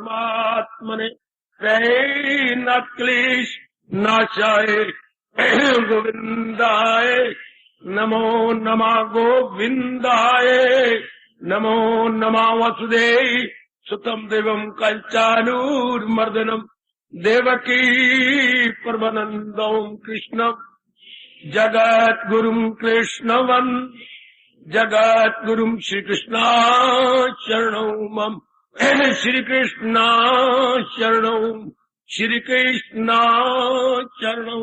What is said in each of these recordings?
परमात्मने प्रेम क्लेश नाशाय गोविंदाय नमो नमः गोविंदाय नमो नमः वसुदेव सुतम देवम कंचानूरमर्दनम देवकी परमानंदम कृष्णम जगत गुरुम कृष्णवन् जगत गुरुम श्री कृष्णा शरणौ मम श्री कृष्णा शरणौ श्री कृष्णा शरणौ।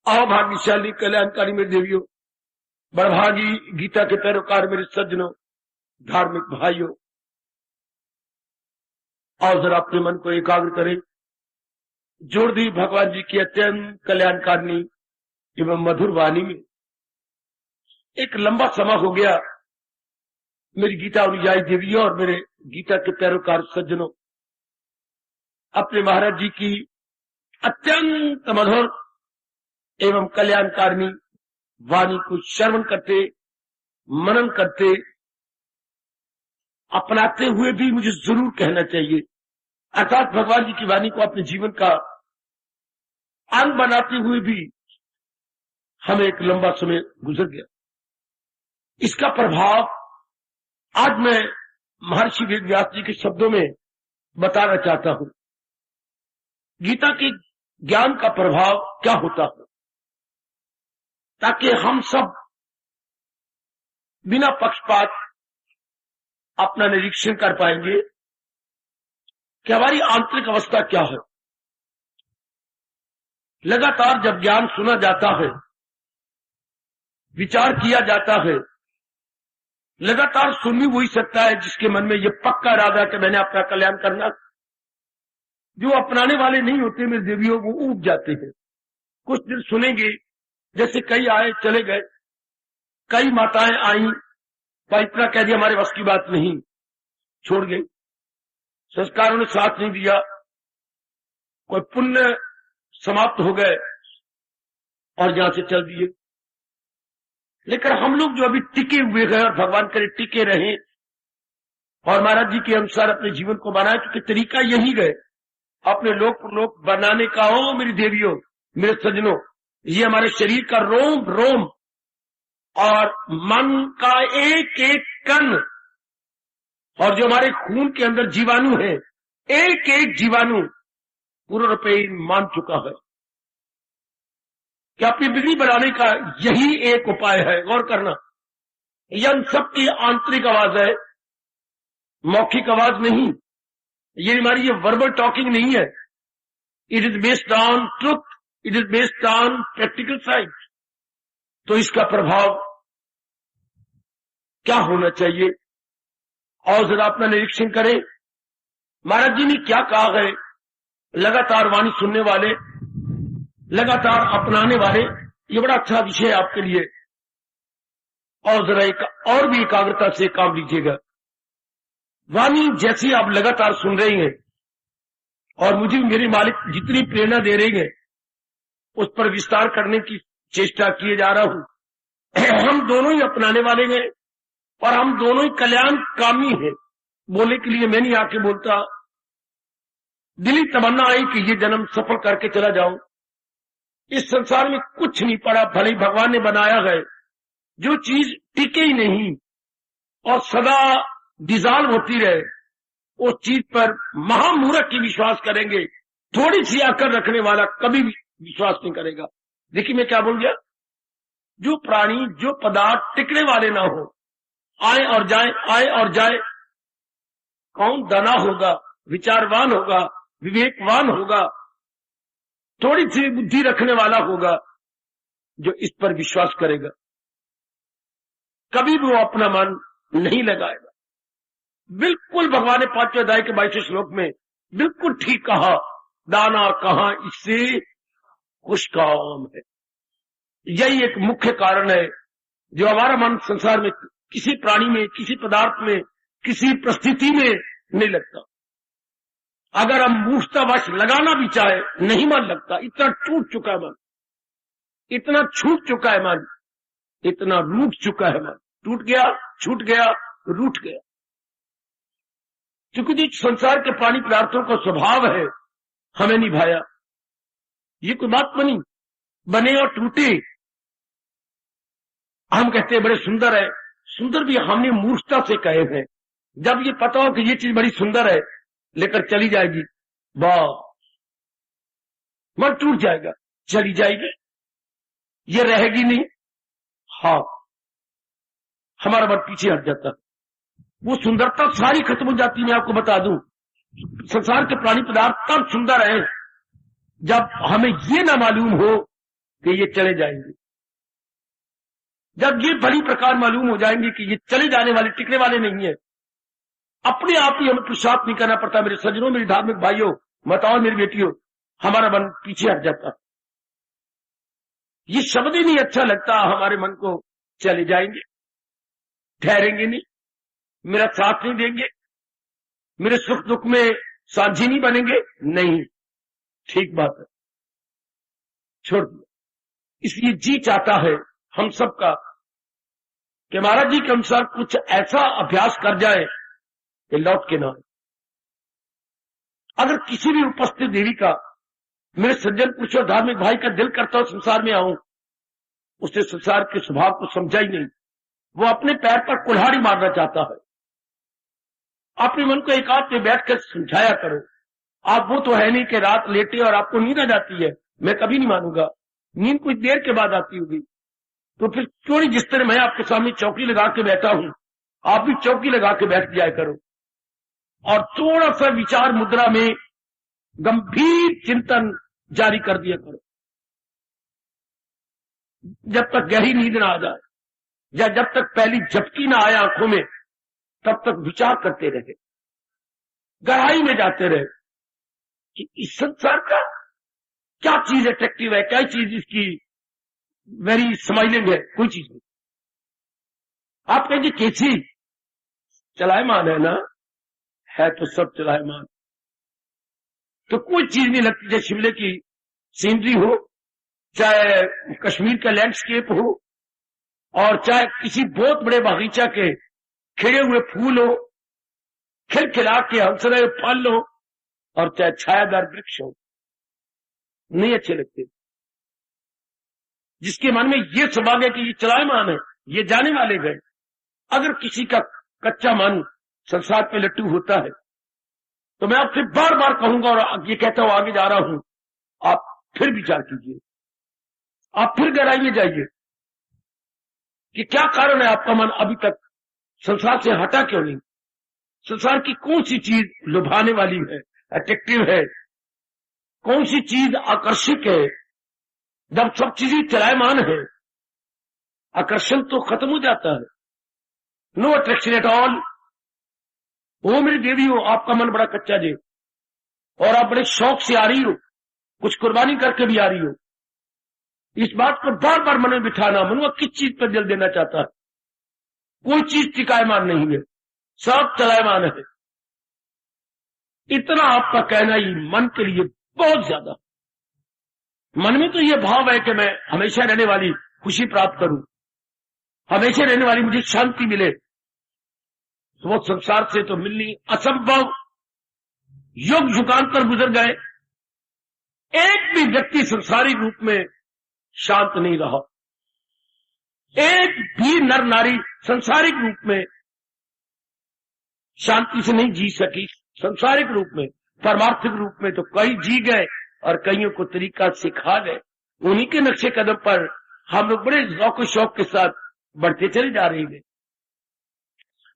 अभाग्यशाली कल्याणकारी मेरे देवियों, बड़भागी गीता के पैरोकार मेरे सज्जनों, धार्मिक भाइयों, और जरा अपने मन को एकाग्र करें। जोड़ दी भगवान जी की अत्यंत कल्याणकारिणी एवं मधुर वाणी में। एक लंबा समय हो गया मेरी गीता अनुयायी देवियों और मेरे गीता के पैरोकार सज्जनों अपने महाराज जी की अत्यंत मधुर एवं कल्याणकारिणी वाणी को श्रवण करते, मनन करते, अपनाते हुए भी मुझे जरूर कहना चाहिए, अर्थात भगवान जी की वाणी को अपने जीवन का अंग बनाते हुए भी हमें एक लंबा समय गुजर गया। इसका प्रभाव आज मैं महर्षि वेदव्यास जी के शब्दों में बताना चाहता हूं। गीता के ज्ञान का प्रभाव क्या होता है, ताकि हम सब बिना पक्षपात अपना निरीक्षण कर पाएंगे कि हमारी आंतरिक अवस्था क्या है। लगातार जब ज्ञान सुना जाता है, विचार किया जाता है, लगातार सुन भी वही सकता है जिसके मन में यह पक्का इरादा कि मैंने अपना कल्याण करना। जो अपनाने वाले नहीं होते मेरे देवियों, वो ऊब जाते हैं। कुछ दिन सुनेंगे, जैसे कई आए चले गए, कई माताएं आई, पर इतना कह दिया हमारे बस की बात नहीं, छोड़ गई। संस्कारों ने साथ नहीं दिया, कोई पुण्य समाप्त हो गए और यहां से चल दिए। लेकिन हम लोग जो अभी टिके हुए हैं और भगवान करे टिके रहे और महाराज जी के अनुसार अपने जीवन को बनाए, क्योंकि तरीका यही है अपने लोक बनाने का। हो मेरी देवियों, मेरे सज्जनों, ये हमारे शरीर का रोम रोम और मन का एक एक कण और जो हमारे खून के अंदर जीवाणु है, एक एक जीवाणु पूर्ण रूप मान चुका है कि अपनी बिगड़ी बनाने का यही एक उपाय है। गौर करना, यह सबकी आंतरिक आवाज है, मौखिक आवाज नहीं। ये हमारी ये वर्बल टॉकिंग नहीं है। It is based on truth, it is based on practical science. तो इसका प्रभाव क्या होना चाहिए, और जरा अपना निरीक्षण करें। महाराज जी ने क्या कहा है, लगातार वाणी सुनने वाले, लगातार अपनाने वाले, ये बड़ा अच्छा विषय है आपके लिए। और जरा एक और भी एकाग्रता से काम लीजिएगा। वाणी जैसी आप लगातार सुन रही हैं और मुझे मेरे मालिक जितनी प्रेरणा दे रही है उस पर विस्तार करने की चेष्टा किए जा रहा हूं। हम दोनों ही अपनाने वाले हैं और हम दोनों ही कल्याण कामी हैं। बोलने के लिए मैं नहीं आके बोलता, दिली तमन्ना आई कि ये जन्म सफल करके चला जाऊं। इस संसार में कुछ नहीं पड़ा, भले ही भगवान ने बनाया है, जो चीज टिके ही नहीं और सदा डिजॉल्व होती रहे, उस चीज पर महामूर्ख की विश्वास करेंगे। थोड़ी सी आकर रखने वाला कभी भी विश्वास नहीं करेगा। देखिए मैं क्या बोल गया, जो प्राणी, जो पदार्थ टिकने वाले ना हो, आए और जाए, आए और जाए, कौन दाना होगा, विचारवान होगा, विवेकवान होगा, थोड़ी सी बुद्धि रखने वाला होगा जो इस पर विश्वास करेगा। कभी भी वो अपना मन नहीं लगाएगा। बिल्कुल भगवान ने 5वें अध्याय के 22वें श्लोक में बिल्कुल ठीक कहा, दाना कहां इससे खुश काम है। यही एक मुख्य कारण है जो हमारा मन संसार में किसी प्राणी में, किसी पदार्थ में, किसी परिस्थिति में नहीं लगता। अगर हम मूर्खतावश लगाना भी चाहे, नहीं मन लगता। इतना टूट चुका है मन, इतना छूट चुका है मन, इतना रूठ चुका है मन। टूट गया, छूट गया, रूठ गया। क्योंकि जो संसार के प्राणी पदार्थों का स्वभाव है हमें निभाया। ये कोई बात बनी, बने और टूटे। हम कहते हैं बड़े सुंदर है, सुंदर भी हमने मूर्खता से कहे हैं। जब ये पता हो कि ये चीज बड़ी सुंदर है, लेकर चली जाएगी, बस मन टूट जाएगा, चली जाएगी, ये रहेगी नहीं। हाँ, हमारा मन पीछे हट जाता, वो सुंदरता सारी खत्म हो जाती। मैं आपको बता दूं, संसार के प्राणी पदार्थ तब सुंदर है जब हमें ये ना मालूम हो कि ये चले जाएंगे। जब ये बड़ी प्रकार मालूम हो जाएंगे कि ये चले जाने वाले, टिकने वाले नहीं है, अपने आप ही हमें पुरुषार्थ नहीं करना पड़ता। मेरे सज्जनों, मेरे धार्मिक भाइयों, माताओं, मेरी बेटियों, हमारा मन पीछे हट जाता। ये शब्द ही नहीं अच्छा लगता हमारे मन को। चले जाएंगे, ठहरेंगे नहीं, मेरा साथ नहीं देंगे, मेरे सुख दुख में साझी नहीं बनेंगे, नहीं, ठीक बात है, छोड़ दिया। इसलिए जी चाहता है हम सबका कि महाराज जी के अनुसार कुछ ऐसा अभ्यास कर जाए कि लौट के ना आए। अगर किसी भी उपस्थित देवी का, मेरे सज्जन पुरुषों, धार्मिक भाई का दिल करता हो संसार में आऊं, उसने संसार के स्वभाव को समझा ही नहीं, वो अपने पैर पर कुल्हाड़ी मारना चाहता है। अपने मन को एकांत में बैठकर समझाया करो। आप वो तो है नहीं कि रात लेटे और आपको नींद आ जाती है, मैं कभी नहीं मानूंगा। नींद कुछ देर के बाद आती होगी, तो फिर क्यों नहीं, जिस तरह मैं आपके सामने चौकी लगा के बैठा हूं, आप भी चौकी लगा के बैठ जाया करो और थोड़ा सा विचार मुद्रा में गंभीर चिंतन जारी कर दिया करो, जब तक गहरी नींद ना आ जाए या जब तक पहली झपकी ना आए आंखों में, तब तक विचार करते रहे, गहराई में जाते रहे कि इस संसार का क्या चीज अट्रैक्टिव है, क्या चीज इसकी वेरी स्माइलिंग है। कोई चीज नहीं। आप कहेंगे कैसी चलायमान है ना, है तो सब चलायमान, तो कोई चीज नहीं लगती। चाहे शिमले की सीनरी हो, चाहे कश्मीर का लैंडस्केप हो, और चाहे किसी बहुत बड़े बागीचा के खिले हुए फूल हो, खिलखिला के हंस रहे फल हो, और चाहे छायादार वृक्ष हो, नहीं अच्छे लगते। जिसके मन में ये स्वभाव है कि ये चलायमान है, ये जाने वाले गए। अगर किसी का कच्चा मन संसार पे लट्टू होता है, तो मैं आपसे बार बार कहूंगा और ये कहता हूं, आगे जा रहा हूं, आप फिर विचार कीजिए, आप फिर गहराई में जाइए कि क्या कारण है आपका मन अभी तक संसार से हटा क्यों नहीं। संसार की कौन सी चीज लुभाने वाली है, अट्रैक्टिव है, कौन सी चीज आकर्षक है। जब सब चीजें चलायमान है, आकर्षण तो खत्म हो जाता है, नो अट्रैक्शन एट ऑल। वो मेरी देवी हो, आपका मन बड़ा कच्चा जे और आप बड़े शौक से आ रही हो, कुछ कुर्बानी करके भी आ रही हो। इस बात को बार बार मन में बिठाना, मनुआ किस चीज पर दिल देना चाहता है। कोई चीज टिकायमान नहीं है, सब चलायमान है। इतना आपका कहना ही मन के लिए बहुत ज्यादा। मन में तो यह भाव है कि मैं हमेशा रहने वाली खुशी प्राप्त करूं, हमेशा रहने वाली मुझे शांति मिले, तो वो संसार से तो मिलनी असंभव। युग युगांतर गुजर गए, एक भी व्यक्ति संसारिक रूप में शांत नहीं रहा। एक भी नर नारी संसारिक रूप में शांति से नहीं जी सकी। संसारिक रूप में, परमार्थिक रूप में तो कई जी गए और कईयों को तरीका सिखा गए। उन्हीं के नक्शे कदम पर हम लोग बड़े ज़ौक़ शौक के साथ बढ़ते चले जा रहे हैं।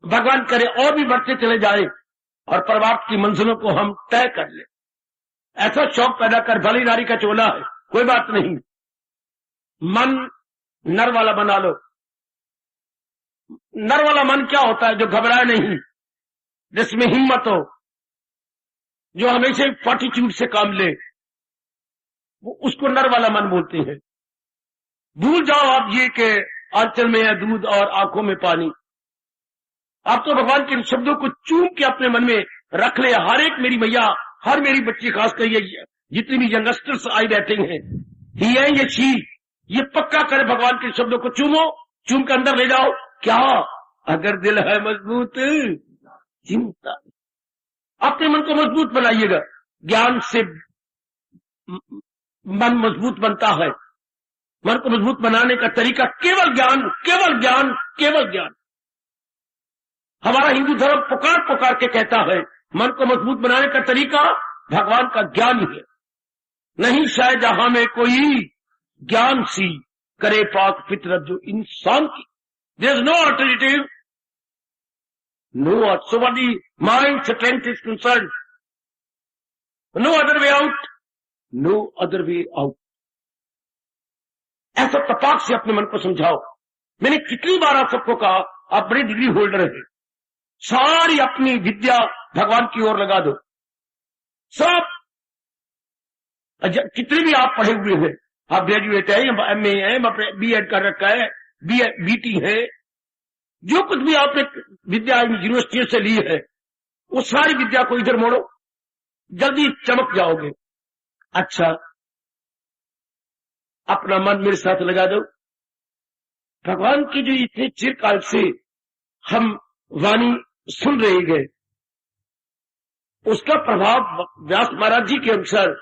भगवान करे और भी बढ़ते चले जाए और परमार्थ की मंजिलों को हम तय कर ले। ऐसा शौक पैदा कर, भली नारी का चोला है, कोई बात नहीं, मन नर वाला बना लो। नर वाला मन क्या होता है? जो घबराए नहीं, जिसमें हिम्मत हो, जो हमेशा फॉर्टिट्यूड से काम ले, वो उसको नर वाला मन बोलते हैं। भूल जाओ आप ये कि आंचल में है दूध और आंखों में पानी। आप तो भगवान के शब्दों को चूम के अपने मन में रख ले। हर एक मेरी मैया, हर मेरी बच्ची, खासकर ये जितनी भी यंगस्टर्स आई बैठे हैं, ही है ये शी, ये पक्का करे भगवान के शब्दों को चूमो, चूम के अंदर ले जाओ। क्या? अगर दिल है मजबूत चिंता अपने मन को मजबूत बनाइएगा। ज्ञान से मन मजबूत बनता है। मन को मजबूत बनाने का तरीका केवल ज्ञान, केवल ज्ञान, केवल ज्ञान। हमारा हिंदू धर्म पुकार पुकार के कहता है मन को मजबूत बनाने का तरीका भगवान का ज्ञान ही है। नहीं शायद जहां में कोई ज्ञान सी करे पाक फितरत जो इंसान की। There is no alternative, no so what the mind strength is concerned, no other way out, no other way out। ऐसा तपाक से अपने मन को समझाओ। मैंने कितनी बार आप सबको कहा आप बड़ी डिग्री होल्डर हैं, सारी अपनी विद्या भगवान की ओर लगा दो। सब कितने भी आप पढ़े हुए हैं, आप ग्रेजुएट है या MA है, BEd कर रखा है, BT है, जो कुछ भी आपने विद्या यूनिवर्सिटियों से ली है वो सारी विद्या को इधर मोड़ो, जल्दी चमक जाओगे। अच्छा, अपना मन मेरे साथ लगा दो। भगवान की जो इतने चिरकाल से हम वाणी सुन रहे गए, उसका प्रभाव व्यास महाराज जी के अनुसार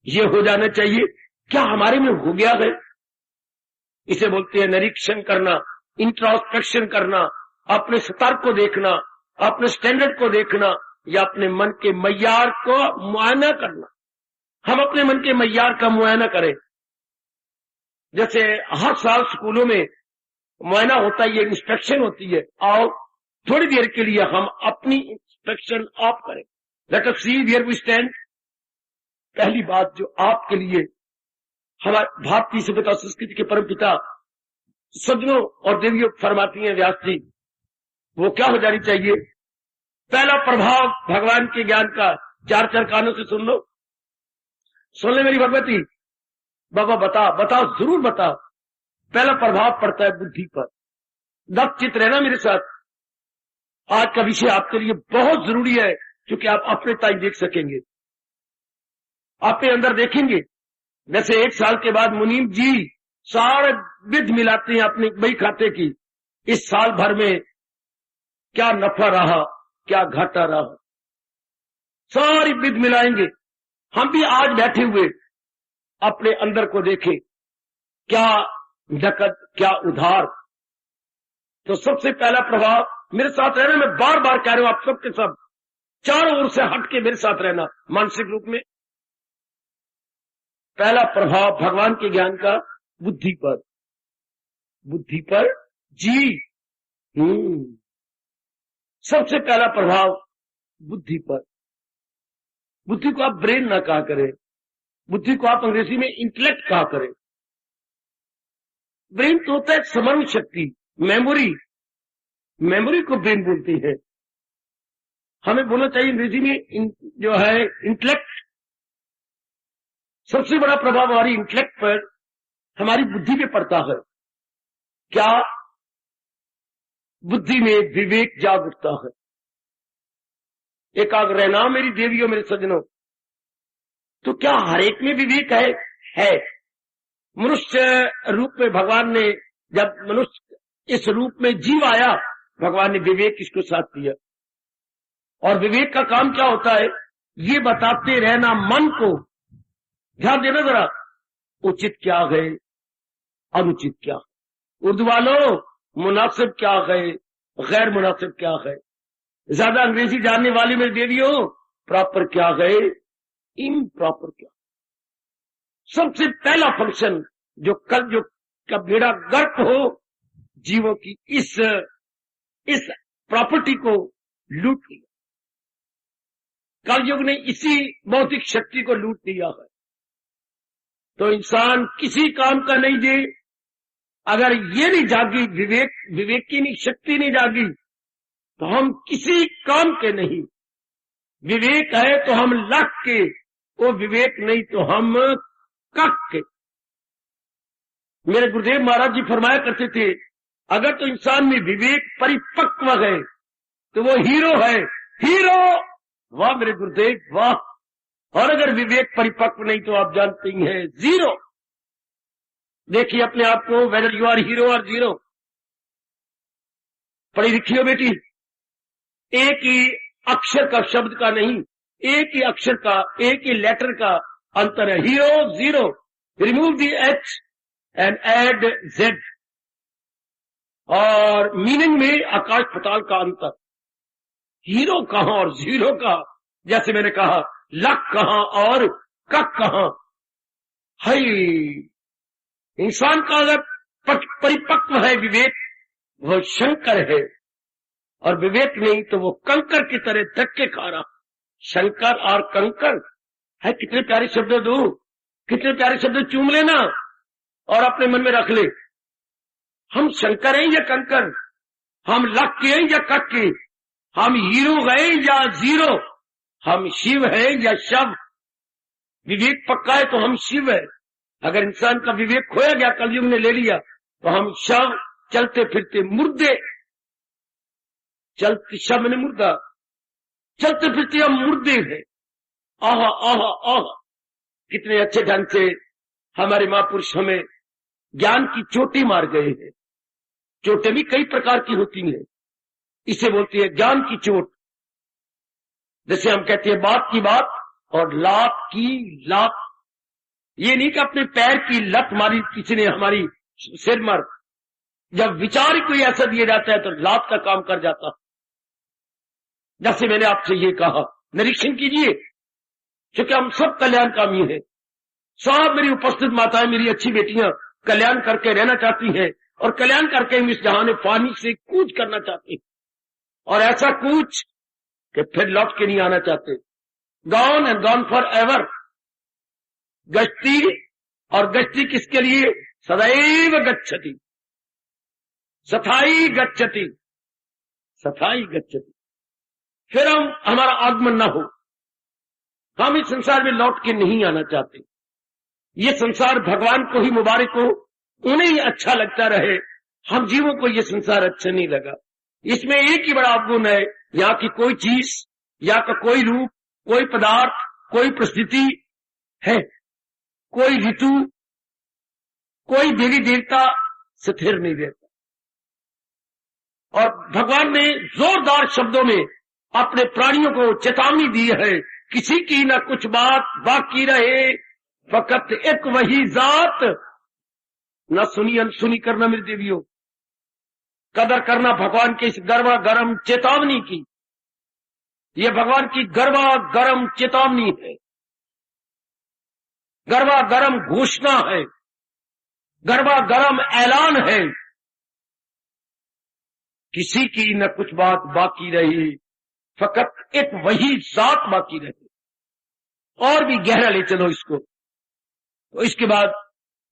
ये हो जाना चाहिए। क्या हमारे में हो गया है? इसे बोलते हैं निरीक्षण करना, इंट्रोस्पेक्शन करना, अपने स्तर को देखना, अपने स्टैंडर्ड को देखना, या अपने मन के मय्यार को मुआयना करना। हम अपने मन के मय्यार का मुआयना करें। जैसे हर साल स्कूलों में मुआयना होता है, ये इंस्पेक्शन होती है। आओ थोड़ी देर के लिए हम अपनी इंस्पेक्शन आप करें। Let us see where we stand. पहली बात जो आपके लिए हमारे भारतीय सभ्यता संस्कृति के परमपिता सज्जनों और देवियों फरमाती हैं व्यास जी, वो क्या हो जानी चाहिए? पहला प्रभाव भगवान के ज्ञान का, चार चार कानों से सुन लो। सुन ले मेरी भगवती, बाबा बताओ जरूर बताओ। पहला प्रभाव पड़ता है बुद्धि पर। दत्तचित रहना मेरे साथ। आज का विषय आपके लिए बहुत जरूरी है, क्योंकि आप अपने ताई देख सकेंगे, अपने अंदर देखेंगे। जैसे 1 साल के बाद मुनीम जी सारे विध मिलाते हैं अपने बही खाते की, इस साल भर में क्या नफा रहा, क्या घाटा रहा, सारी विध मिलाएंगे। हम भी आज बैठे हुए अपने अंदर को देखें, क्या नकद क्या उधार। तो सबसे पहला प्रभाव मेरे साथ रहना। मैं बार बार कह रहा हूं आप सबके सब चारों ओर से हट के मेरे साथ रहना मानसिक रूप में। पहला प्रभाव भगवान के ज्ञान का बुद्धि पर। बुद्धि पर जी, सबसे पहला प्रभाव बुद्धि पर। बुद्धि को आप ब्रेन ना कहा करें, बुद्धि को आप अंग्रेजी में इंटेलेक्ट कहा करें। ब्रेन तो होता है स्मरण शक्ति, मेमोरी। मेमोरी को ब्रेन बोलते हैं। हमें बोलना चाहिए अंग्रेजी में जो है इंटेलेक्ट। सबसे बड़ा प्रभाव हमारी इंटेलेक्ट पर, हमारी बुद्धि पे पड़ता है। क्या बुद्धि में विवेक जाग उठता है। एकाग्र रहना मेरी देवियों मेरे सज्जनों। तो क्या हर एक में विवेक है। मनुष्य रूप में भगवान ने, जब मनुष्य इस रूप में जीव आया, भगवान ने विवेक इसको साथ दिया। और विवेक का काम क्या होता है? ये बताते रहना मन को, ध्यान देना जरा, उचित क्या है, अनुचित क्या है। उर्दू वालों, मुनासिब क्या है, गैर मुनासिब क्या है। ज्यादा अंग्रेजी जानने वाली मेरी देवियों, प्रॉपर क्या है, इम्प्रॉपर क्या। सबसे पहला फंक्शन जो का बेड़ा गर्क हो, जीवों की इस प्रॉपर्टी को लूट लिया। कलयुग ने इसी भौतिक शक्ति को लूट लिया है। तो इंसान किसी काम का नहीं दे, अगर ये नहीं जागी, विवेक की नहीं शक्ति नहीं जागी, तो हम किसी काम के नहीं। विवेक है तो हम लख के, वो विवेक नहीं तो हम कक के। मेरे गुरुदेव महाराज जी फरमाया करते थे, अगर तो इंसान में विवेक परिपक्व है तो वो हीरो है। हीरो, वाह मेरे गुरुदेव वाह। और अगर विवेक परिपक्व नहीं तो आप जानते ही हैं, जीरो। देखिए अपने आप को, वेदर यू आर हीरो और जीरो। पढ़ी लिखी हो बेटी, एक ही अक्षर का, शब्द का नहीं, एक ही अक्षर का, एक ही लेटर का अंतर है। Hero zero, remove the H and add Z. और मीनिंग में आकाश पाताल का अंतर। हीरो कहां और जीरो का, जैसे मैंने कहा लक कहां और कक कहां। हाय, इंसान का अगर परिपक्व है विवेक, वो शंकर है, और विवेक नहीं तो वो कंकर की तरह धक्के खा रहा। शंकर और कंकर है, कितने प्यारे शब्द दो, कितने प्यारे शब्द चूम लेना और अपने मन में रख ले। हम शंकर हैं या कंकर, हम लक के हैं या कक के, हम हीरो गए या जीरो, हम शिव है या शव। विवेक पक्का है तो हम शिव है। अगर इंसान का विवेक खोया गया, कलयुग ने ले लिया, तो हम शव, चलते फिरते मुर्दे। चलते शव ने मुर्दा, चलते फिरते हम मुर्दे हैं। आहा आहा आहा, कितने अच्छे ढंग से हमारे महापुरुष हमें ज्ञान की चोटी मार गए हैं। चोटें भी कई प्रकार की होती हैं, इसे बोलती है ज्ञान की चोट। जैसे हम कहते हैं बात की बात और लात की लात। ये नहीं कि अपने पैर की लत मारी किसी ने हमारी सिर मार। जब विचार ही कोई ऐसा दिया जाता है तो लात का काम कर जाता। जैसे मैंने आपसे ये कहा, निरीक्षण कीजिए, क्योंकि हम सब कल्याणकामी हैं। सब मेरी उपस्थित माताएं, मेरी अच्छी बेटियां कल्याण करके रहना चाहती हैं, और कल्याण करके हम इस जहां फानी से कूच करना चाहते हैं, और ऐसा कूच कि फिर लौट के नहीं आना चाहते। Gone and gone for ever. गश्ती, और गश्ती किसके लिए? सदैव गच्छति, सथाई गच्छति, सथाई गच्छति। फिर हमारा आगमन न हो। हम इस संसार में लौट के नहीं आना चाहते। ये संसार भगवान को ही मुबारक हो, उन्हें ही अच्छा लगता रहे। हम जीवों को ये संसार अच्छा नहीं लगा। इसमें एक ही बड़ा अवगुण है, यहाँ की कोई चीज, यहाँ का कोई रूप, कोई पदार्थ, कोई परिस्थिति है, कोई ऋतु, कोई देवी देवता स्थिर नहीं रहता। और भगवान ने जोरदार शब्दों में अपने प्राणियों को चेतावनी दी है, किसी की न कुछ बात बाकी रहे, फकत एक वही जात। न सुनी अनसुनी करना मेरे देवियों, कदर करना भगवान के इस गर्वा गर्म चेतावनी की। ये भगवान की गर्वा गर्म चेतावनी है, गर्वा गर्म घोषणा है, गर्वा गर्म ऐलान है। किसी की न कुछ बात बाकी रही, फकत एक वही जात बाकी रहे। और भी गहरा ले चलो इसको। तो इसके बाद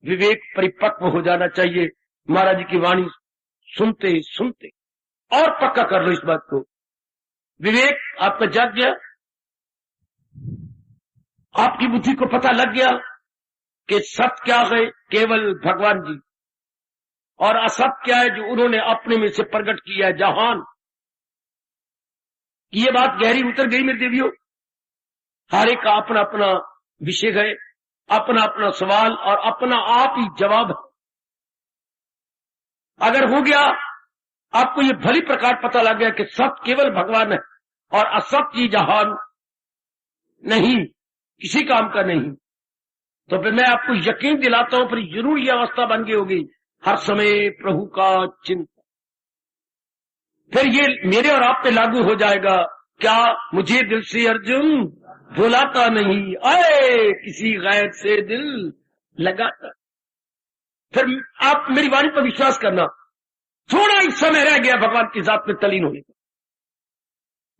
विवेक परिपक्व हो जाना चाहिए। महाराज जी की वाणी सुनते सुनते और पक्का कर लो इस बात को। विवेक आपका जाग गया, आपकी बुद्धि को पता लग गया कि सत्य क्या है, केवल भगवान जी, और असत्य क्या है जो उन्होंने अपने में से प्रकट किया है, जहान। ये बात गहरी उतर गई मेरे देवियों। हर एक का अपना अपना विषय है, अपना अपना सवाल और अपना आप ही जवाब है। अगर हो गया, आपको ये भली प्रकार पता लग गया कि सत्य केवल भगवान है और असत्य जहान नहीं, किसी काम का नहीं, तो फिर मैं आपको यकीन दिलाता हूं, फिर जरूर ये अवस्था बन गई होगी, हर समय प्रभु का चिंतन। फिर ये मेरे और आप पे लागू हो जाएगा। क्या मुझे दिल से अर्जुन भुलाता नहीं, आए किसी गैर से दिल लगाता। फिर आप मेरी वाणी पर विश्वास करना, थोड़ा ही समय रह गया भगवान की जात में तलीन होने का।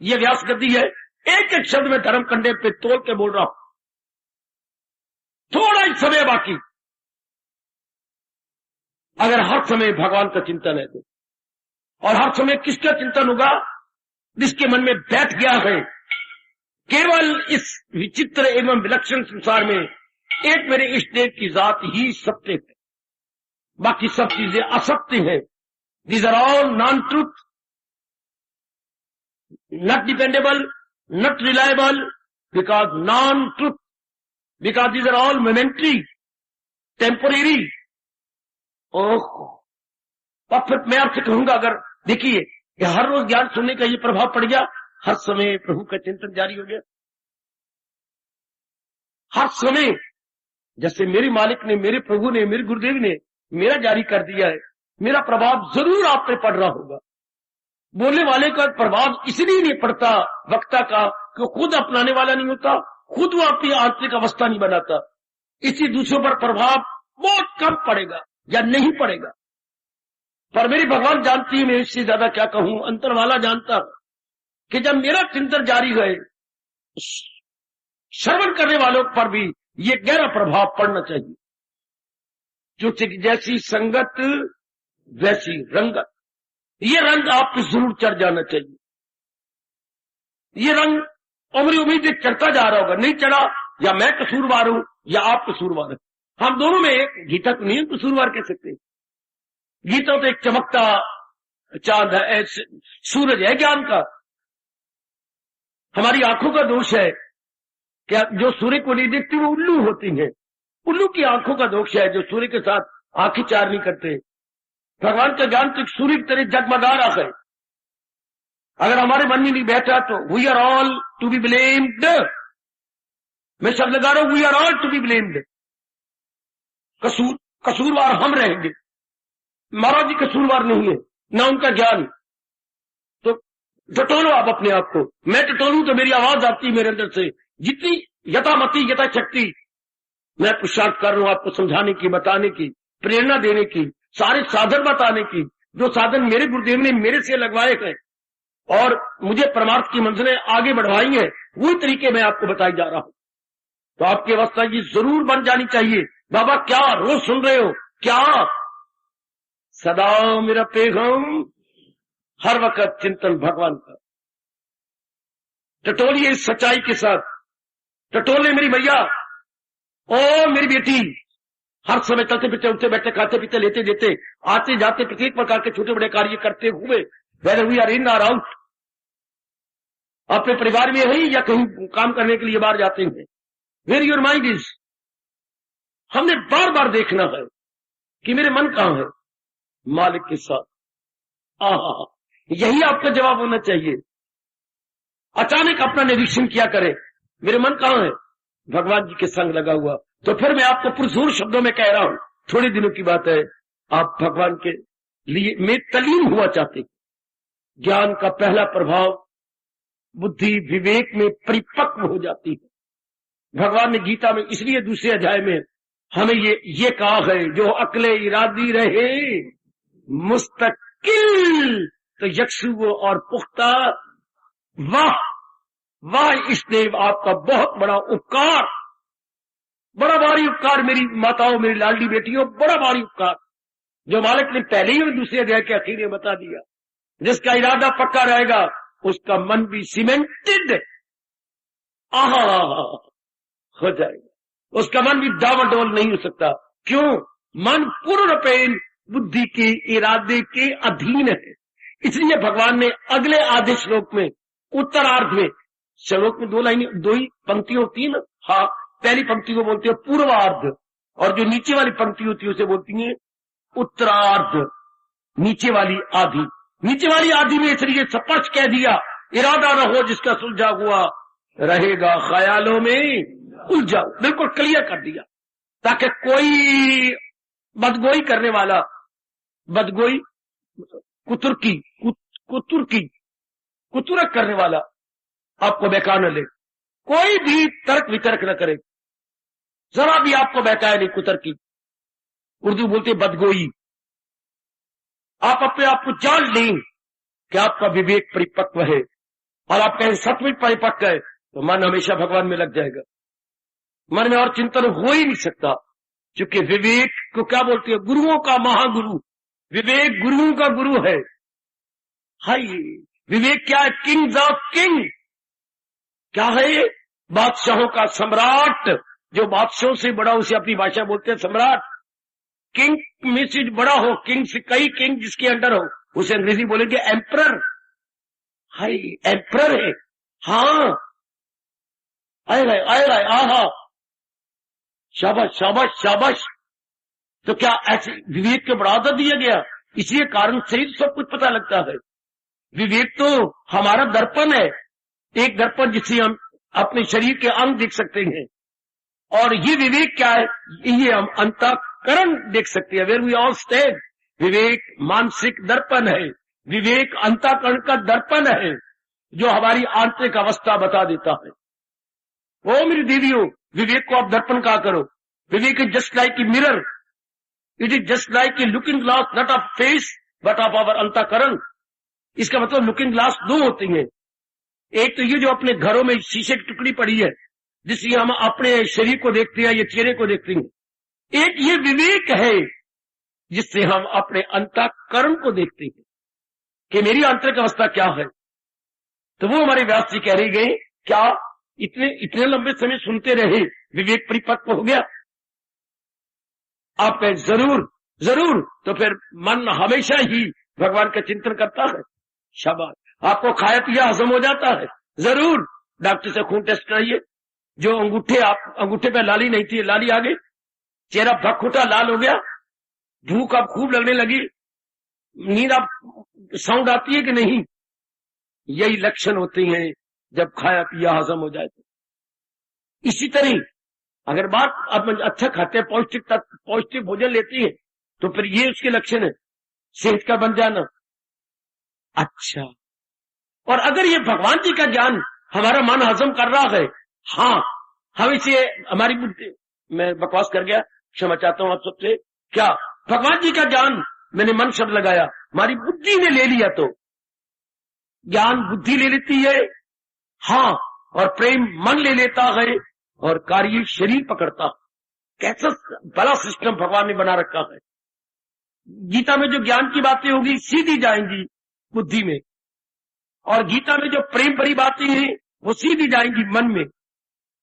यह व्यास गद्दी है, एक एक शब्द में धर्म कंडे पे तोल के बोल रहा हूं। थोड़ा ही समय बाकी। अगर हर समय भगवान का चिंतन है तो, और हर समय किसका चिंतन होगा? जिसके मन में बैठ गया है केवल इस विचित्र एवं विलक्षण संसार में एक मेरे इष्ट देव की जात ही सत्य है, बाकी सब चीजें असत्य है। These are all non truth, not dependable, not reliable, because non truth, because these are all momentary, temporary. Oh, अब फिर मैं आपसे कहूंगा, अगर देखिए हर रोज ज्ञान सुनने का ये प्रभाव पड़ गया, हर समय प्रभु का चिंतन जारी हो गया, हर समय जैसे मेरे मालिक ने, मेरे प्रभु ने, मेरे गुरुदेव ने मेरा जारी कर दिया है, मेरा प्रभाव जरूर आप पे पड़ रहा होगा। बोलने वाले का प्रभाव इसलिए नहीं पड़ता वक्ता का कि खुद अपनाने वाला नहीं होता, खुद वो अपनी आंतरिक अवस्था नहीं बनाता, इसी दूसरों पर प्रभाव बहुत कम पड़ेगा या नहीं पड़ेगा। पर मेरी भगवान जानती है मैं इससे ज्यादा क्या कहूं, अंतर वाला जानता कि जब मेरा चिंतन जारी है, श्रवण करने वालों पर भी ये गहरा प्रभाव पड़ना चाहिए। जो जैसी संगत वैसी रंगत, ये रंग आप पे जरूर चढ़ जाना चाहिए। ये रंग उम्र उम्मीद से चढ़ता जा रहा होगा, नहीं चढ़ा या मैं कसूरवार हूं या आप कसूरवार है, हम दोनों में एक। गीता को नहीं कसूरवार कह सकते, गीता तो एक चमकता चांद है, सूरज है ज्ञान का। हमारी आंखों का दोष है क्या, जो सूर्य को नहीं देखती वो उल्लू होती है। उल्लू की आंखों का दोष है जो सूर्य के साथ आंखें चार नहीं करते। भगवान का ज्ञान तो सूर्य की तरह जगमगा रहा है। अगर हमारे मन में नहीं बैठा तो we are all to be blamed. मैं शब्द लगा रहा हूं, we are all to be blamed. कसूरवार हम रहेंगे, महाराज जी कसूरवार नहीं है, ना उनका ज्ञान। तो टटोलो आप अपने आप को। मैं टटोलूं तो मेरी आवाज आती है मेरे अंदर से, जितनी यथामति यथाशक्ति मैं पुरुषार्थ कर रहा हूं आपको समझाने की, बताने की, प्रेरणा देने की, सारे साधन बताने की। जो साधन मेरे गुरुदेव ने मेरे से लगवाए हैं और मुझे परमार्थ की मंजिलें आगे बढ़वाई है, वही तरीके मैं आपको बताई जा रहा हूं। तो आपकी अवस्था ये जरूर बन जानी चाहिए। बाबा क्या रोज सुन रहे हो, क्या सदा मेरा पैगाम, हर वक्त चिंतन भगवान का। टटोलिए इस सच्चाई के साथ, टटोले मेरी मैया ओ मेरी बेटी। हर समय चलते फिरते, उठते बैठते, खाते पीते, लेते देते, आते जाते, प्रत्येक प्रकार के छोटे बड़े कार्य करते हुए, whether we are in or out, अपने परिवार में है या कहीं काम करने के लिए बाहर जाते हैं, वेयर योर माइंड इज। हमने बार बार देखना है कि मेरे मन कहां है, मालिक के साथ। आहा, यही आपका जवाब होना चाहिए। अचानक अपना निरीक्षण किया करें, मेरे मन कहां है, भगवान जी के संग लगा हुआ। तो फिर मैं आपको पुरजोर शब्दों में कह रहा हूं, थोड़े दिनों की बात है, आप भगवान के लिए में तलीन हुआ चाहते। ज्ञान का पहला प्रभाव बुद्धि विवेक में परिपक्व हो जाती है। भगवान ने गीता में इसलिए दूसरे अध्याय में हमें ये कहा है, जो अकले इरादी रहे मुस्तकिल तो यक्षु और पुख्ता। वाह वाह, इस देव आपका बहुत बड़ा उपकार, बड़ा भारी उपकार मेरी माताओं, मेरी लाडली बेटियों, बड़ा भारी उपकार जो मालिक ने पहले ही दूसरे अध्याय के आखिर में बता दिया। जिसका इरादा पक्का रहेगा उसका मन भी सीमेंटेड आहा हो जाएगा, उसका मन भी डावाडोल नहीं हो सकता। क्यों? मन पूर्ण रूपेण बुद्धि के इरादे के अधीन है। इसलिए भगवान ने अगले आधे श्लोक में, उत्तरार्ध में, श्लोक में दो ही पंक्तियां होती है ना, हाँ, पहली पंक्ति को बोलते हैं पूर्वार्ध और जो नीचे वाली पंक्ति होती है उसे बोलती है उत्तरार्ध। नीचे वाली आधी, नीचे वाली आधी में इसलिए स्पष्ट कह दिया, इरादा न हो जिसका सुलझा हुआ रहेगा ख्यालों में उलझा। बिल्कुल क्लियर कर दिया ताकि कोई बदगोई करने वाला, बदगोई कुतुरक करने वाला आपको बहका न ले, कोई भी तर्क वितर्क न करे, जरा भी आपको बहकाए नहीं कुतर्की। उर्दू बोलते बदगोई। आप अपने आप को जान लें कि आपका विवेक परिपक्व है और आप कहें सचमुच परिपक्व है तो मन हमेशा भगवान में लग जाएगा। मन में और चिंतन हो ही नहीं सकता, क्योंकि विवेक को क्या बोलते हैं, गुरुओं का महागुरु। विवेक गुरुओं का गुरु है। हाय, विवेक क्या है? Kings of king. क्या है? बादशाहों का सम्राट। जो बादशाहों से बड़ा उसे अपनी भाषा बोलते हैं सम्राट। किंग में से बड़ा हो, किंग से कई किंग जिसके अंडर हो, उसे अंग्रेजी बोलेंगे एम्परर। हाय, एम्परर है। हाँ, आए आहा, शाबाश शाबाश शाबाश। तो क्या ऐसे विवेक के बढ़ावा दिया गया? इसी कारण से ही सब कुछ पता लगता है। विवेक तो हमारा दर्पण है, एक दर्पण जिससे हम अपने शरीर के अंग देख सकते हैं। और ये विवेक क्या है? ये हम अंतःकरण देख सकते हैं, वेयर वी ऑल स्टैंड। विवेक मानसिक दर्पण है, विवेक अंतःकरण का दर्पण है, जो हमारी आंतरिक अवस्था बता देता है। ओ मेरी देवियों, विवेक को आप दर्पण कहा करो। Viveka is just like a mirror, it is just like a looking glass, not of face but of our antahkarana. इसका मतलब लुकिंग ग्लास दो होती है, एक तो ये जो अपने घरों में शीशे की टुकड़ी पड़ी है जिससे हम अपने शरीर को देखते हैं या चेहरे को देखते हैं, एक ये विवेक है जिससे हम अपने अंतःकरण को देखते हैं कि मेरी आंतरिक अवस्था क्या है। तो वो हमारे व्यास जी कह रहे गए, क्या इतने लंबे समय सुनते रहे, विवेक परिपक्व हो गया? आप कहें जरूर जरूर, तो फिर मन हमेशा ही भगवान का चिंतन करता है। शाबाश, आपको खाया पिया हजम हो जाता है? जरूर, डॉक्टर से खून टेस्ट कराइए। जो अंगूठे पे लाली नहीं थी, लाली आ गई, चेहरा भखुटा लाल हो गया, भूख अब खूब लगने लगी, नींद अब साउंड आती है कि नहीं? यही लक्षण होते हैं जब खाया पिया हजम हो जाए। तो इसी तरह अगर बात आप अच्छा खाते हैं, पौष्टिक भोजन लेती है, तो फिर ये उसके लक्षण है सेहत का बन जाना। अच्छा, और अगर ये भगवान जी का ज्ञान हमारा मन हजम कर रहा है, हाँ, हम इसे हमारी बुद्धि, मैं बकवास कर गया, क्षमा चाहता हूं आप सबसे। क्या भगवान जी का ज्ञान, मैंने मन शब्द लगाया, हमारी बुद्धि ने ले लिया तो ज्ञान बुद्धि ले लेती है, हाँ, और प्रेम मन ले लेता है, और कार्य शरीर पकड़ता है। कैसा बड़ा सिस्टम भगवान ने बना रखा है। गीता में जो ज्ञान की बातें होगी सीधी जाएंगी बुद्धि में, और गीता में जो प्रेम भरी बातें हैं वो सीधी जाएंगी मन में,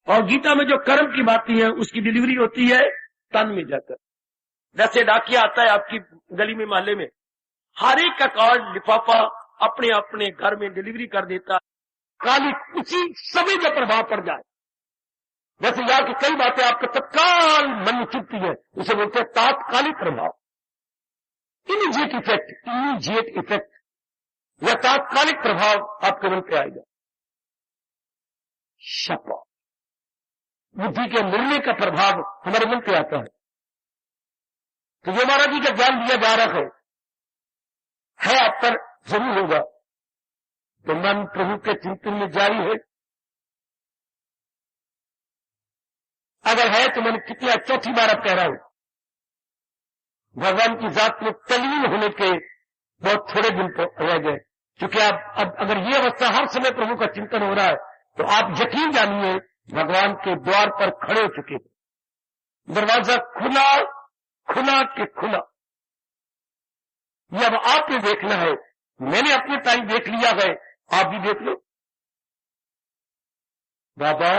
और गीता में जो कर्म की बातें हैं उसकी डिलीवरी होती है तन में जाकर। जैसे डाकिया आता है आपकी गली में, मोहल्ले में, हर एक का कार्ड लिफाफा अपने अपने घर में डिलीवरी कर देता, कालिक उसी समय का प्रभाव पड़ जाए। जैसे यहाँ की कई बातें आपको तत्काल मन में चुभती है, उसे बोलते हैं तात्कालिक प्रभाव, इमीडिएट इफेक्ट, या तात्कालिक प्रभाव आपके मन पे आएगा। शपा बुद्धि के मिलने का प्रभाव हमारे मन पे आता है। तो जो महाराज जी का ज्ञान दिया जा रहा है आप पर जरूर होगा। तो मन प्रभु के चिंतन में जारी है, अगर है तो मैंने कितना चौथी बार अब कह रहा हूं, भगवान की जात में तल्लीन होने के बहुत थोड़े दिन रह गए। क्योंकि अब अगर ये अवस्था हर समय प्रभु का चिंतन हो रहा है तो आप यकीन जानिए भगवान के द्वार पर खड़े हो चुके हैं, दरवाजा खुला खुला के खुला। ये अब आपने देखना है, मैंने अपने टाइम देख लिया है, आप भी देख लो। बाबा,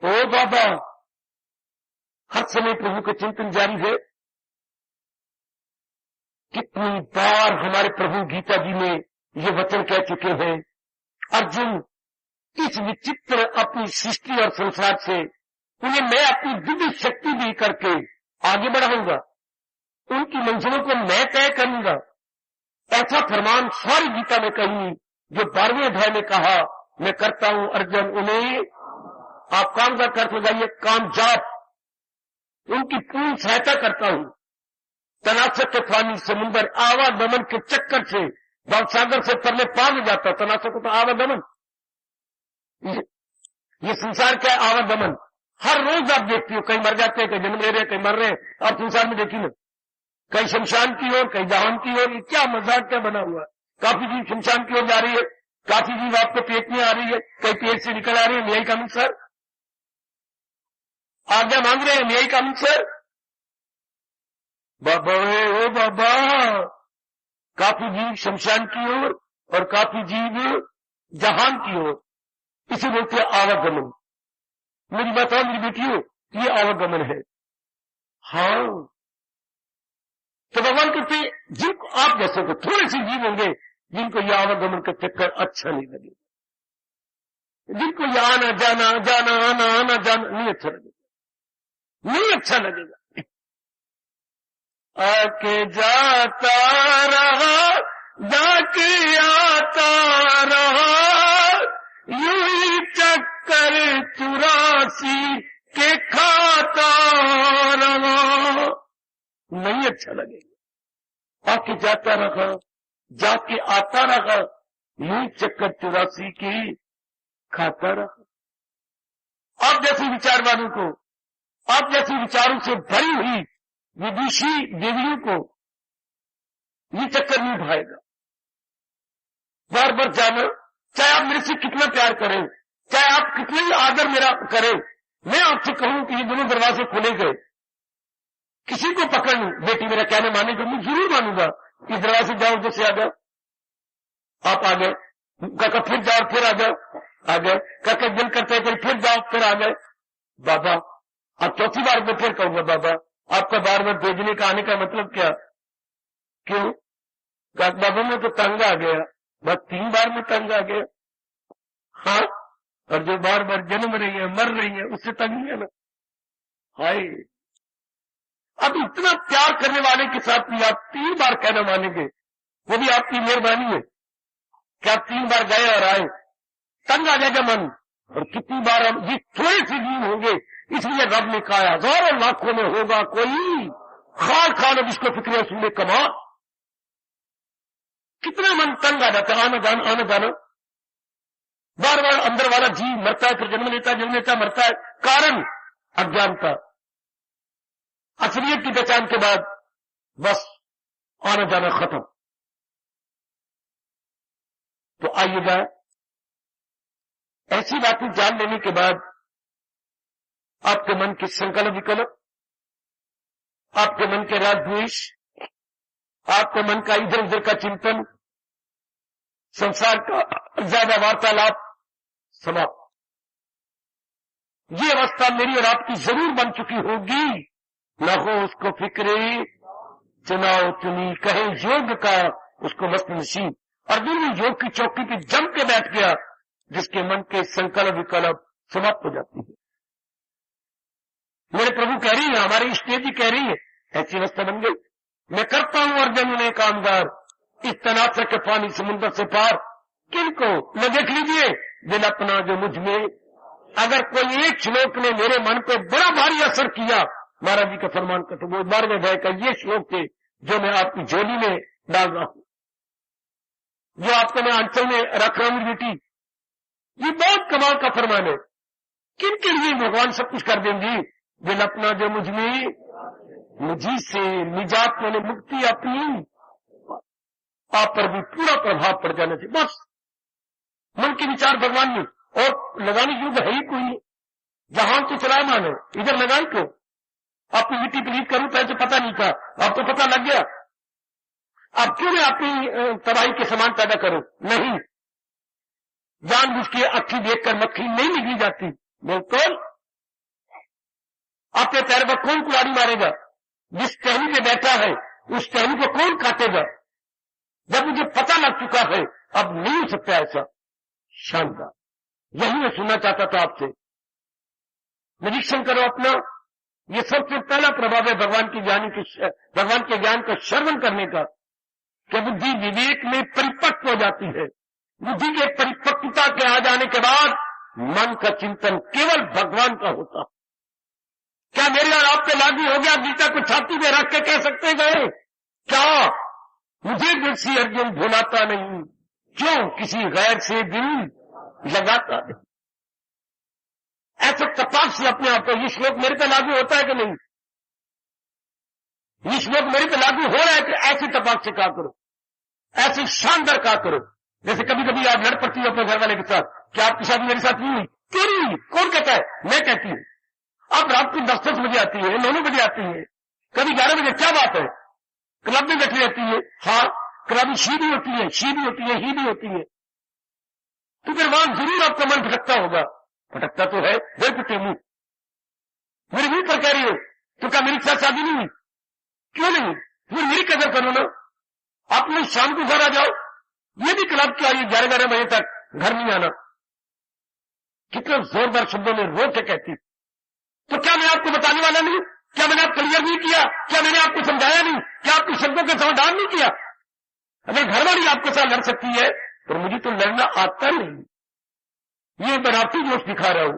ओ बाबा, हर समय प्रभु का चिंतन जारी है। कितनी बार हमारे प्रभु गीता जी में ये वचन कह चुके हैं, अर्जुन इस विचित्र अपनी सृष्टि और संसार से उन्हें मैं अपनी दिव्य शक्ति दी करके आगे बढ़ाऊंगा, उनकी मंजिलों को मैं तय करूंगा। ऐसा फरमान सारी गीता में कही, जो 12वें अध्याय में कहा, मैं करता हूं अर्जुन उन्हें, आप काम का अर्थ लगाइए कामजाप, उनकी पूर्ण सहायता करता हूं। तनासक के पानी समुद्र आवागमन के चक्कर से भवसागर से तरले पार हो जाता। तनासक को तो आवागमन, ये संसार का आवागमन हर रोज आप देखती हो, कहीं मर जाते हैं, कहीं जन्म ले रहे हैं, कहीं मर रहे हैं। आप संसार में देखी ना, कहीं शमशान की ओर, कहीं जहान की ओर। क्या मजाक क्या बना हुआ है। काफी जीव शमशान की ओर जा रही है, काफी जीव आपके पेट में आ रही है, कहीं पेट से निकल आ रही है। यही काम सर, आज्ञा मांग रहे हैं, यही काम सर। बाबा ओ बाबा, काफी जीव शमशान की ओर और काफी जीव जहान की ओर, इसे बोलते हैं आवागमन। मेरी बताओ मेरी बेटियों, ये आवागमन है। हाँ, तो भगवान कहते जिनको आप जैसे को थोड़े से जीव होंगे जिनको ये आवागमन का चक्कर अच्छा नहीं लगेगा, जिनको ये आना जाना जाना आना आना जाना नहीं अच्छा लगेगा, नहीं अच्छा लगेगा। आके जाता रहा, जाके आता रहा, यूं ही चक्कर 84 के खा अच्छा लगेगा। आके जाता रहा, जाके आता रहा, यूं चक्कर 84 की खाता रहा। आप जैसे विचारवानों को, आप जैसे विचारों से भरी हुई विदुषी देवियों को ये चक्कर नहीं भाएगा। बार बार जाना, चाहे आप मेरे से कितना प्यार करें, चाहे आप कितना ही आदर मेरा करें, मैं आपसे कहूं कि ये दोनों दरवाजे खोले गए, किसी को पकड़ लूं, बेटी मेरा कहना मानेगा, मैं जरूर मानूंगा। इस दरवाजे जाओ, उधर से आ जाओ, आप आ गए, काका फिर जाओ, फिर आ जाओ, आ गए, काका दिल करते हैं फिर जाओ, फिर आ गए। बाबा अब चौथी बार मैं फिर कहूंगा, बाबा आपका बार बार भेजने का आने का मतलब क्या? क्यों? बाबा मैं तो तंग आ गया, बस 3 बार में तंग आ गया। हाँ, और जो बार बार जन्म रही है, मर रही है, उससे तंग है ना। हाय, अब इतना प्यार करने वाले के साथ भी आप 3 बार कहना मानेंगे, वो भी आपकी मेहरबानी है कि आप 3 बार गए और आए। तंग आ जाएगा मन, और कितनी बार हम ये थोड़े से दिन होंगे, इसलिए रब ने कहा हजारों लाखों में होगा कोई खाल खान, अब इसको फिक्र उसमें कमा। कितना मन तंग आ जाता है, आना जाना, बार बार अंदर वाला जी मरता है, फिर जन्म लेता मरता है। कारण अज्ञानता। असलियत की पहचान के बाद बस आना जाना खत्म। तो आइएगा, ऐसी बातें जान लेने के बाद आपके मन की संकल्प विकल्प, आपके मन के राग द्वेष, आपके मन का इधर उधर का चिंतन, संसार का ज्यादा वार्तालाप समाप्त। ये अवस्था मेरी और आपकी जरूर बन चुकी होगी। न हो उसको फिक्रे चुनाव चुनी, कहे योग का उसको मस्त नसीब। अर्जुन भी योग की चौकी पे जम के बैठ गया, जिसके मन के संकल्प विकल्प समाप्त हो जाती है। मेरे प्रभु कह रही है, हमारी इष्ट जी कह रही है, ऐसी अवस्था बन गई। मैं करता हूं अर्जुन ने कामगार, इस तनासर के पानी समुद्र से पार। किनको न देख लीजिए दिल अपना जो मुझ में। अगर कोई एक श्लोक ने मेरे मन पे बड़ा भारी असर किया, महाराज जी का फरमान का, तो वो 12वें अध्याय का ये श्लोक थे जो मैं आपकी झोली में डाल रहा हूं, जो आपको मैं अंचल में रख रहा हूं बेटी। ये बहुत कमाल का फरमान है। किन के लिए भगवान सब कुछ कर देंगी? दिल अपना जो मुझ में, मुझी से निजात मैंने मुक्ति अपनी, आप पर भी पूरा प्रभाव पड़ जाने से बस मन के विचार भगवान में। और लगाने युग है ही कोई नहीं, जहां तो चला माने इधर लगाई को। आपकी मिट्टी प्लीज करूं तो ऐसे पता नहीं था, अब तो पता लग गया। अब क्यों मैं अपनी तबाही के समान पैदा करूं? नहीं, जानबूझ के अक्खी देखकर मक्खी नहीं निकली जाती। बिल्कुल, आपके पैर पर कौन कुल्हाड़ी मारेगा? जिस टहनी पे बैठा है उस टहनी को कौन काटेगा? जब मुझे पता लग चुका है, अब नहीं हो सकता ऐसा। शानदार, यही मैं सुनना चाहता था आपसे। निरीक्षण करो अपना। ये सबसे पहला प्रभाव है भगवान के ज्ञान का श्रवण करने का, कि बुद्धि विवेक में परिपक्व हो जाती है। बुद्धि के परिपक्वता के आ जाने के बाद मन का चिंतन केवल भगवान का होता। क्या मेरे और आप पे लागू हो गया? गीता को छाती में रख के कह सकते गए, क्या मुझे दिल से अर्जुन भुलाता नहीं, क्यों किसी गैर से दिल लगाता नहीं? ऐसे तपाक से अपने आप को, ये श्लोक मेरे पे लागू होता है कि नहीं? ये श्लोक मेरे पे लागू हो रहा है कि ऐसे तपाक से कहा करो, ऐसे शानदार कहा करो। जैसे कभी कभी आप लड़ पड़ती हो अपने घर वाले के साथ, क्या आपकी शादी मेरे साथ नहीं हुई? क्यों नहीं हुई? कौन कहता है? मैं कहती हूं। अब रात को 10-10 बजे आती है, 9 बजे आती है, कभी 11 बजे। क्या बात है? क्लब में बैठी रहती है। हाँ, क्लब में शी भी होती है, शी भी होती है, ही भी होती है। तो फिर वहां जरूर आपका मन भटकता होगा। भटकता तो है, बेपटे मुंह मेरे मुंह पर कह रही हो, तो क्या मेरी साथ शादी नहीं हुई? क्यों नहीं? फिर मेरी कदर करो ना। आप लोग शाम को घर आ जाओ। ये भी क्लब क्या, ये 11 बजे तक घर नहीं आना। कितना जोरदार शब्दों में रो के कहती। तो क्या मैं आपको बताने वाला नहीं? क्या मैंने आप क्लियर नहीं किया? क्या मैंने आपको समझाया नहीं? क्या आपको शब्दों का समाधान नहीं किया? अगर घरवाली आपके साथ लड़ सकती है तो मुझे तो लड़ना आता नहीं। ये बनावटी जोश दिखा रहा हूं।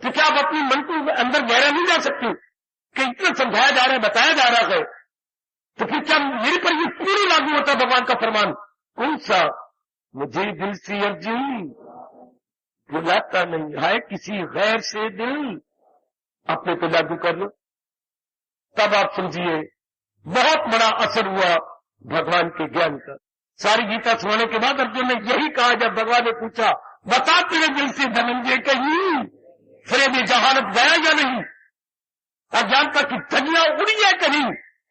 तो क्या आप अपने मन को अंदर गहरा नहीं जा सकते कि इतना समझाया जा रहा है, बताया जा रहा है तो फिर क्या मेरे पर ये पूरी लागू होता भगवान का फरमान? कौन सा? मुझे दिल से अर्जुन बुलाता नहीं है, किसी गैर से दिल अपने पे लागू कर लो। तब आप समझिए बहुत बड़ा असर हुआ भगवान के ज्ञान का। सारी गीता सुनाने के बाद अर्जुन ने यही कहा, जब भगवान ने पूछा बता तेरे दिल से धनंजय कहीं फ्रेम जहानत गया या नहीं, अज्ञानता की धनिया उड़ी है कहीं?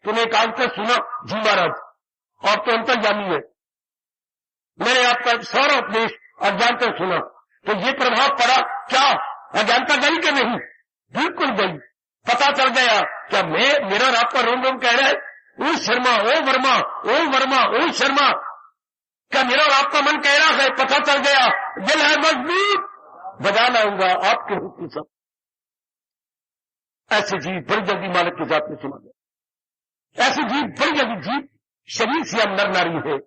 तूने एक आंसर सुना? जी महाराज, और तो अंतर्यामी है, मैंने आपका सारा उपदेश अज्ञानता सुना। तो ये प्रभाव पड़ा क्या? अज्ञानता गई कि नहीं? बिल्कुल गई। पता चल गया क्या मेरा रात का रोम रोम कह रहा है ओ शर्मा, ओ वर्मा, ओ वर्मा, ओ शर्मा? क्या मेरा और आपका मन कह रहा है? पता चल गया, दिल है मजबूत, बजा लाऊंगा आपके हुक्म सब। ऐसे जीव बड़ी जल्दी मालिक की जात में सुना गया। ऐसे जीव बड़ी जल्दी जीव शरीर से हम नर नारी है,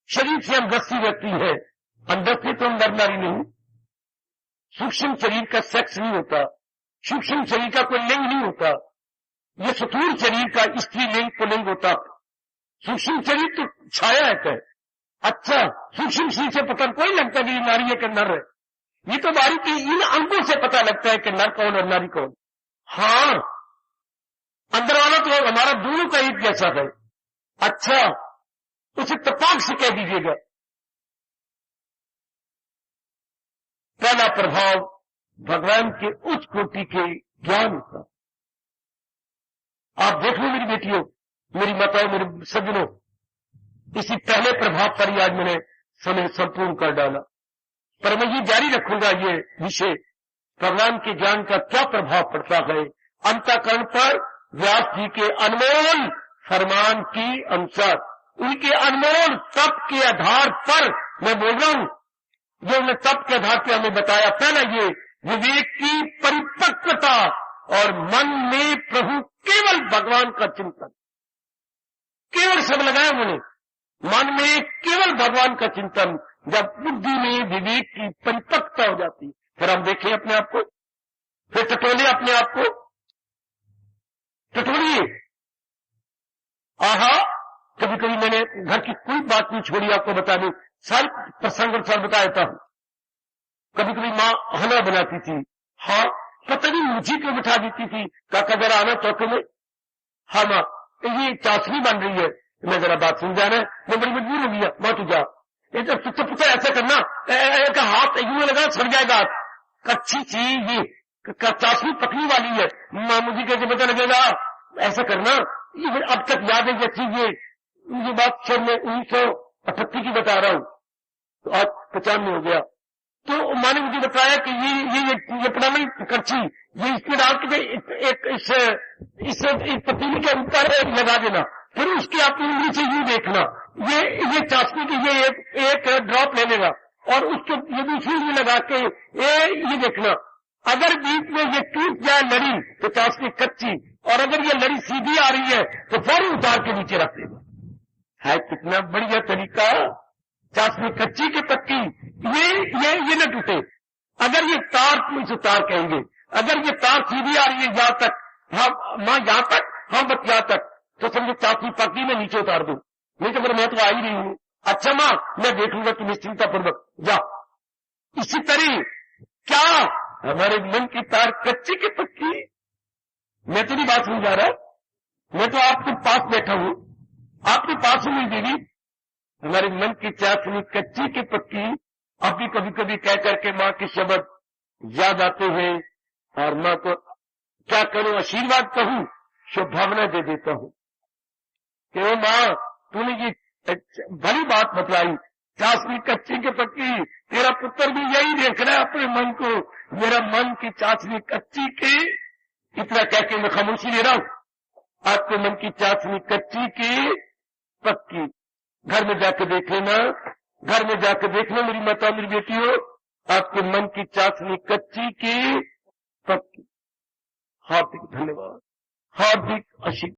शरीर से हम रस्सी व्यक्ति है, अंदर से तो हम नर नारी नहीं। सूक्ष्म शरीर का सेक्स नहीं होता, सूक्ष्म शरीर का कोई लिंग नहीं होता। ये स्थूल शरीर का स्त्री लिंग पुलिंग होता। सूक्ष्म शरीर तो छाया है। अच्छा, सूक्ष्म शरीर से पता कोई लगता नहीं नारी है कि नर है। ये तो नारी की इन अंगों से पता लगता है कि नर कौन और नारी कौन। हाँ, अंदर वाला तो हमारा दोनों का एक जैसा है। अच्छा, उसे तपाक से कह दीजिएगा। पहला प्रभाव भगवान के उच्च कोटि के ज्ञान का। आप देख लो मेरी बेटियों, मेरी माताओं, मेरे सज्जनों, इसी पहले प्रभाव पर ही आज मैंने समय संपूर्ण कर डाला, पर मैं ये जारी रखूंगा ये विषय, भगवान के ज्ञान का क्या प्रभाव पड़ता है अंतःकरण पर। व्यास जी के अनमोल फरमान की अनुसार, उनके अनमोल तप के आधार पर मैं बोल रहा हूं, जो उन्होंने तप के आधार पर हमें बताया। पहला ये विवेक की परिपक्वता और मन में प्रभु केवल भगवान का चिंतन, केवल सब लगाया उन्होंने, मन में केवल भगवान का चिंतन। जब बुद्धि में विवेक की परिपक्वता हो जाती, फिर हम देखें अपने आप को, फिर टटोले अपने आप को, टटोलिए। आहा, कभी कभी मैंने घर की कोई बात नहीं छोड़ी आपको बताने, सारी प्रसंग अनुसार बता देता हूं। कभी कभी माँ हलवा बनाती थी, हाँ, पता नहीं मुझे क्यों बिठा देती थी, काका जरा आना चौके में। हाँ माँ, ये चाशनी बन रही है, मैं जरा बात सुन जाना है, मैं बड़ी मजबूर हो गया। माँ तू जा, तो पुत्र ऐसा करना, हाथ यूं लगा सड़ जाएगा। अच्छी चीज ये चाशनी पकड़ी वाली है, माँ मुझे कैसे पता लगेगा? ऐसा करना, ये अब तक याद है ये चीज, ये बात शायद मैं 1938 की बता रहा हूँ, तो आज 95 हो गया। तो माँ ने मुझे बताया कि ये पुरानी कच्ची, ये इसमें डाल के इस पतीली के ऊपर लगा देना, फिर उसकी अपनी उंगली से यूं देखना, ये चाशनी की ये एक ड्रॉप ले लेगा और उसको ये दूसरी उंगली लगा के ये देखना, अगर बीच में ये टूट जाए लड़ी तो चाशनी कच्ची, और अगर ये लड़ी सीधी आ रही है तो फौरन उतार के नीचे रख देगा। है कितना बढ़िया तरीका, चाशनी कच्ची की पक्की, ये न टूटे। अगर ये तार, इसे तार कहेंगे, अगर ये तार सीधी आ रही है यहां तक, हम मां यहां तक, हम बस यहां तक, तो समझो चाशनी पक्की में नीचे उतार दो, नहीं तो मैं तो आ ही रही हूं। अच्छा मां, मैं देख लूंगा कि निश्चिंता पूर्वक जा। इसी तरह क्या हमारे मन की तार कच्ची की पक्की? मैं तो नहीं बात समझा रहा, मैं तो आपके पास बैठा हूं, आपके पास हूं मेरी दीदी। हमारे मन की चाशनी कच्ची की पक्की, अब भी कभी कभी कह करके माँ के शब्द याद आते हैं, और माँ को क्या करूं, आशीर्वाद कहूं, शुभभावना दे देता हूं कि ओ माँ, तूने ये बड़ी बात बतलाई, चाशनी कच्ची की पक्की, तेरा पुत्र भी यही देख रहा है अपने मन को, मेरा मन की चाशनी कच्ची की। इतना कह के मैं खामोशी ले रहा हूं। आपके मन की चाशनी कच्ची की पक्की, घर में जाकर देख लेना, घर में जाकर देख लो मेरी माता, मेरी बेटियों, आपके मन की चाशनी कच्ची की पक्की। हार्दिक धन्यवाद, हार्दिक आशीर्वाद।